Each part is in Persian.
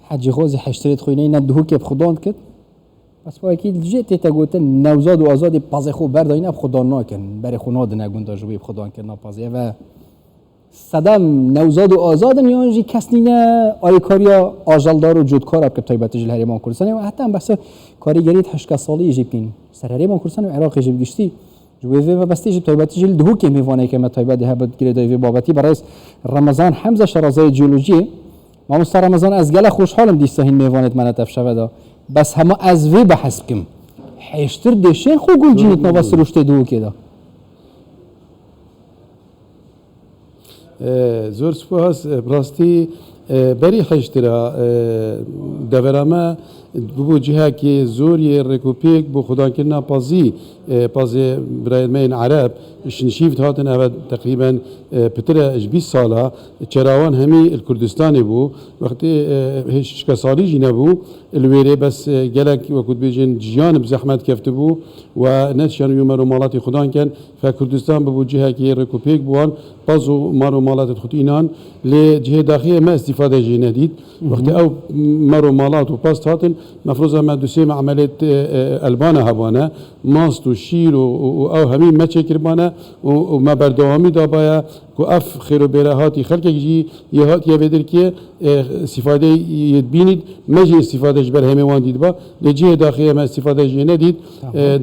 حجی خوزی حشتریت خوینه ندهو که بخداند کد بس با اکید جیت تگوتن نوزاد و آزاد پازه خوب برداین اب خدا نکن برای خوناد نگون داشوی خدا کن نپازه و صدام نوزاد و آزاد میانجی کسی نه آیکاریا آجالدار و جودکار اب که تایبات جل هریمان کردن و حتی بس کاریگریت 8 سالی جیبین سر هریمان کردن و عراق جیب گشتی جوی و بس تیج تایبات جل دهو که میوانه که ما تایبات ده بود گرده و بابتی برای رمضان حمزه شرازه جیولوژی ما مستر رمضان از گله خوشحالم دیسته این میوانت من تفشوه دا بس همه از وی بحث کم حیشتر دشین خو گل جینت نواس رشته دو که دا زور سپاس براستی بری حیشترا دورامه بو جهه که زوری رکوپیک بو خدا کردن پازی برای من عرب شنشیفت هاتن اول تقریبا پتر 20 ساله چراوان همی الکردستانی بو وقتی هیچ کسالی جی نبو الویره بس گلک وقت بیجن جیان بزحمت کفت بو و نتشان یومر و مالات خدا کن فکردستان بو جهه که رکوپیک بوان بازو مارو مالات خود اینان ل جهه داخلی ما استفاده جی ندید وقتی او مارو مالات و پاست هاتن مفروض ما دوسیم عملت البانه هبانه ماست و شیر و او همین ما چکر بانه و ما بردوامی دابایا کو اف خیر و برهاتی خلق جی یهات یا بدر که استفاده یدبینید مجی استفاده جبر همه وان دید با لجه داخلی ما استفاده جی ندید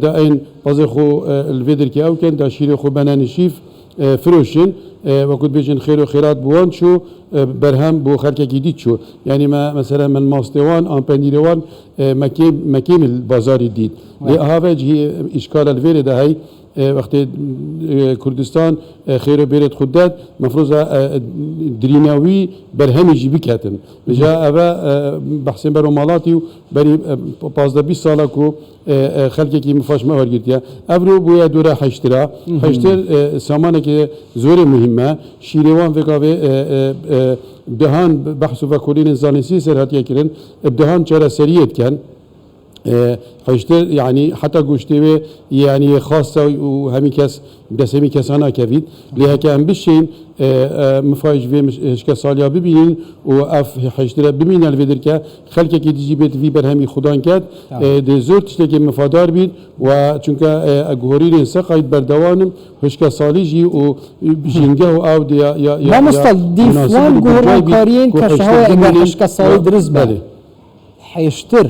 دا این بازه خو الودر که او کن دا شیر خو بنان شیف فروشن وقت بیشن خیر و خیرات بوان شو برهم بو خلق جدید شو یعنی ما مثلا من ماستوان آن پنیروان مکیم البازاری دید لهاوج هی اشکال الویره ده هی وقتی کردستان خیر و بیرت خودت مفروض دریناوی برهمی جیبی کتن بجا اوه بحثیم برو مالاتی و بری 15-20 ساله کو خلقی که مفاش مهار گرتیا ابرو بویا دوره حشتر سامانه که زور مهمه شیروان وکاوه دهان بحث و کلین زانسی سرهاتیه کرن دهان چرا سریعت کن حشتر يعني حتى قشتوي يعني خاصة وهمي كاس بس همي كاسانا كفيد لها كان بشين مفاجئ في مش كساليا ببين وأف حشتر ببين الفيدركا خلك كي تجي بيت في برهمي خدان كات ده زور تشتكي مفادار بين وچونك أجهورين سقايد بردوانم مش كساليجي وبجنجه أو دي يا ما مستضيف وان جهور كارين كشهوة إنجاش كسالي درس بله حشتر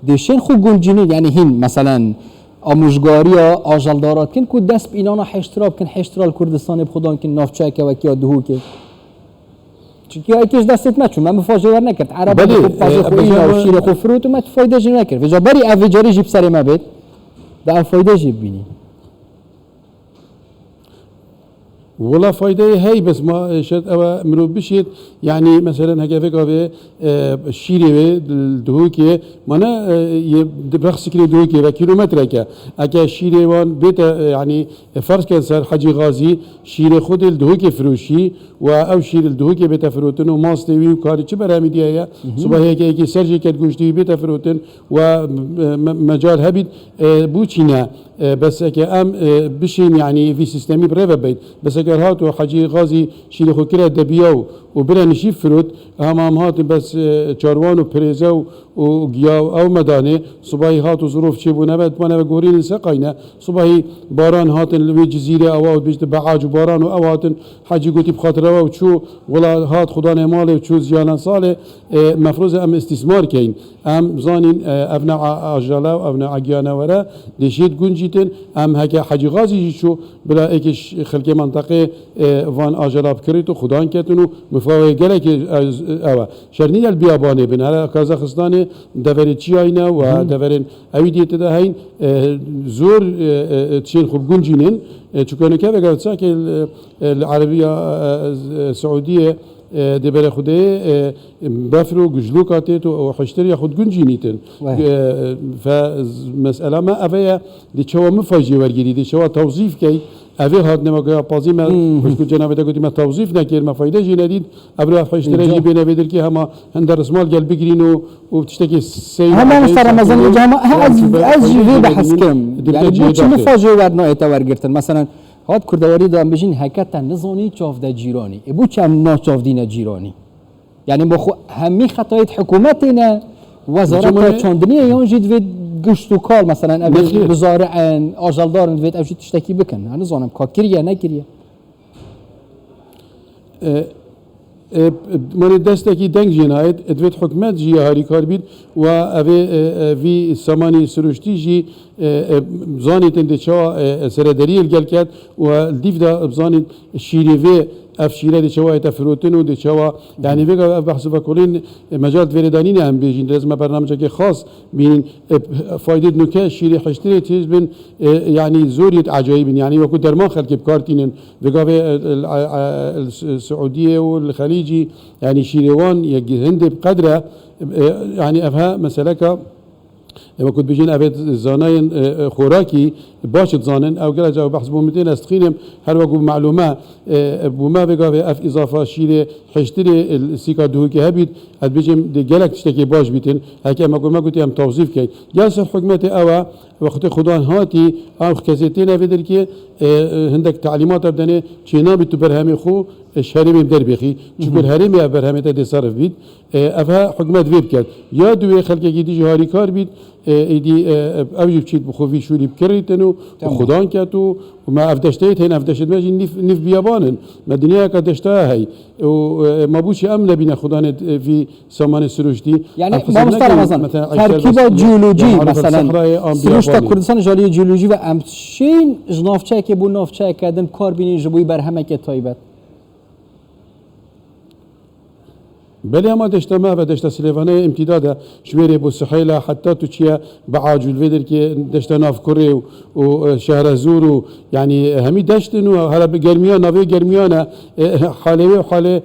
دیشین خوب گنجینی یعنی هین مثلا آموزگاریا آجالدارات کن که دست بینانا حشتراب کن حشترال کردستان بخدان کن نافچه که وکیا دهو که چونکه ایکش دستت مچون من مفاجئه ور نکرد عرب خوب پاز خویی و شیر خوب فروت و من فایده جی نکرد وجا بری اوجاری جیب سر ما بید ده فایده جیب بینی ولا فايدة هاي بس ما شد أو منو بشيت يعني مثلا هكذا كافي شيري الدهوكي مانا يبرخ كيلو دهوكي وكيلومتر كا أكا شيري وان بيت يعني فرض كان صار حجي غازي شيري خود الدهوكي فروشي وأو شيري الدهوكي بيت فروتن وماستوي وكاري شو برامي ديها صباح هيك سرجي كتقولشتي بيت فروتن ومجال هبيد بوتشينا بس كأم بشين يعني في سيستمي بريفا بيت بس كرهات وحجي غازي شيل خوكرة دبياو وبرا نشيف فروت هم هات بس چاروان وبريزا وجياو أو مدانة صباحي هات وظروف شيء بنبات ما نبغورين سقينا صباحي باران هات الوي جزيرة أو بيجت بعاج وباران أو هات حجي قلتي بخاطره وشو ولا هات خدا نماله وشو زيانا صالة مفروض أم استثمار كين أم زانين أبناء عجلة وأبناء عجيانة ورا دشيت جنجيتن أم هكا حجي غازي شو بلا إيش خلق منطقة وان عجلة بكريتو خدان كتنو مفاوض جلك أوا شرني البياباني بين هلا كازاخستان دفرت شيئنا ودفرن أودية تدهين زور تشين خب جنجينين شو كانوا كذا قالت ساك العربية السعودية دبر خوده بفرو جلو كاتيتو أو حشتري ياخد جنجينيتن فمسألة ما أبيها دي شو مفاجئ ورجلي دي شو توظيف كي أبي هاد نما قاضي ما مش كل جنابه تقولي ما توظيف نكير ما فايدة جديد أبرا حشتري جي بينا بدر كي هما هندر اسمال قلب بيجرينو وبتشتكي سيء هما مستر رمضان جامع از جي بحث كم يعني بوش مفاجئ ورنا يتورجرتن مثلا هاد كردواري دام بيجين هكذا نظامي شاف دا جيراني ابو كم نا شاف دينا جيراني یعنی بخو همی خطایت حکومتینا وزارت جمعه- چاندنی یان جید و گشت و کار مثلا نخیر. اوی بزارعن آجالدارن وید اوشی تشتکی بکن هنوز آنم که کریه نکریه من دستکی دنگ جنایت ادویت حکمت جی هاری کار بید و اوی وی سامانی سروشتی جی زانیت انده چا سردری الگل کرد و دیف دا بزانیت شیری وی اف شیره دی چوا اتفروتن و دی چوا یعنی ویگا بحث وکولین مجال ویردانی نه هم بیجین لازم برنامج که خاص بین فایده نوکه شیره حشتری تیز بین یعنی زوریت عجایب یعنی وکو درمان خلق بکارتینن ویگا السعودیه و الخلیجی يعني شيروان يجي هند بقدره يعني افها مسألة اما كنت بيجين ابد زاناين خوراكي باشت زانن او قال جاو بحث بومتين استخينم هل وقو معلومه بوما بقى اف اضافه شيره حشتري السيكا دوكي هبيت اد بيجم دي جالك تشتكي باش بيتن هكا ما قلت ام توظيف كاين جالس حكمتي اوا وقت خدان هاتي ام خكزتين افدر كي عندك تعليمات بدني تشينا بتو برهمي خو الشهري بدر بخي شكون الهرمي برهمي تدي صرف بيت افها حكمت فيب كات يا دوي خلق يجي جهاري كار بيت ايدي اوجب تشيت بخوفي شوري بكريتنو وخدان كاتو وما افدشتيت هنا افدشت ماجي نف بيابانن ما الدنيا كدشتها هي وما بوشي امن بين خدان في سامان السروشتي يعني ما مستر رمضان تركيب جيولوجي مثلا سروشتا كردستان جالي جيولوجي و امشين جنافچه که بو نافچه کردن کار بینی جبوی برهمه که تایبت بل ما دشتا ما بدشتا سليفانية امتداده شويري بو سحيلة حتى تشيا بعاجل فيدر كي دشتا ناف كوري وشهر زورو يعني همي دشتن وهلا بجرميان نافي جرميانا حالي وحالي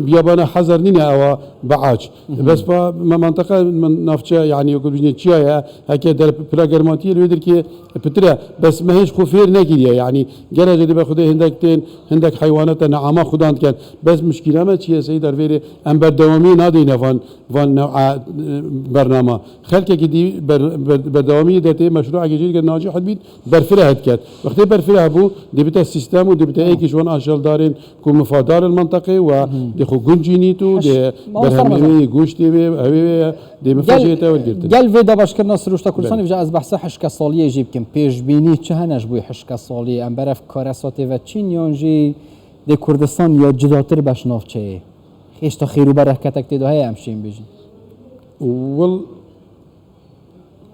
بيابانا حذر نينا او بعاج بس با منطقة من نافشا يعني يقول بيجي تشيا هكا در بلاجرماتي الفيدر كي بترا بس ما هيش خوفير نكيريا يعني جرى جدي باخذ هندك حيوانات نعمة خدان كان بس مشكلة ما تشيا سيد الفيري ام بردوامي نادينا فان نوع برنامج خلك كدي بردوامي دتي مشروع جديد ناجح بيت برفرها كات وقت برفرها بو دي بتا السيستم ودي بتا ايك شلون اشال دارين كو مفادار المنطقه ودي خو جنجينيتو دي برهمي غوشتي دي مفاجئه وديرت قال فيدا باشكر ناصر وشتا كردستان فجا از بحث حشكه ساليه جيب كم پیش بینی چه هنش بو حشكه ساليه ام برف کارسات و چین یانجی د کردستان یا جداتر بشنافچه خیش تا خیر و برکتک تدو های همشین بجین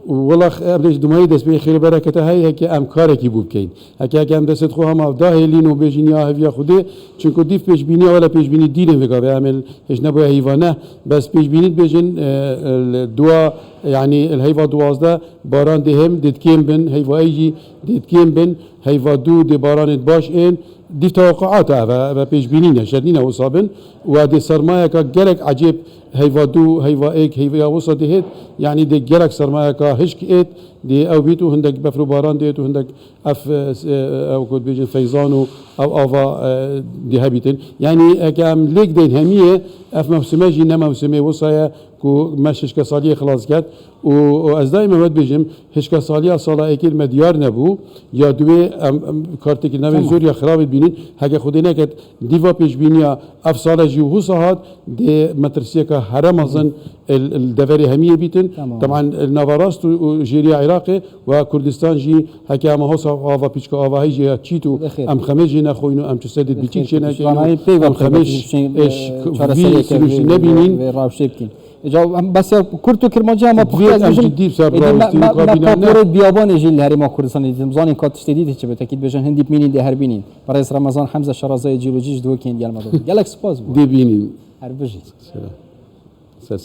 والله ابريج دماي دس بي خير بركته هي هيك ام كارك يبوب كاين هيك ام دست خو هم داهلين وبيجين يا هيا خدي چونكو ديف بيش بيني ولا بيش بيني دين فيغا بيعمل هيش نبو حيوانه بس بيش بيني بيجين الدواء يعني الهيفا دوازده باران دهم دتكيم بن هيفا ايجي دتكيم بن هيفا دو دي باران باش ان دي توقعاتها و بيش بينينا شدينا وصابن ودي سرمايه كجرك عجيب هيفا دو هيفا ايك هيفا وسط هيت يعني دي جرك سرمايه كهشك ايت دي او بيتو هندك بفرو باران ديتو هندك اف او كود بيجن فيزانو او افا دي هابيتن يعني كام ليك دين هميه اف موسمه جينا موسمه وصايا كو مشش كصاليه خلاص كات واز دائما ود بيجم هش كصاليه صلاه اكل مديار نبو يا دوي كارتك نبي زور يا خراب بينين هكا خدينا كت ديفا بيش بينيا اف صلاه جو هو صهاد دي مترسيكا هرمزن الدفري هميه بيتن طبعا النافاراست وجيريا عراقي وكردستان جي هكا ما هو صافا بيشكا افا هي جي تشيتو ام خميجي نخوينو ام تسدد بيتيك شينا ام خميش ايش في نبينين بس كرتو كرمانجي هم بخير جدي بسبب ما بيابان يجي الهرم كردستان زمزاني كات تشتديد هيك بالتاكيد بجن هندي بمينين دي هربينين برئيس رمضان حمزه شرازي جيولوجي دو كين ديال مدو قالك سباز دي بينين هربجي سلام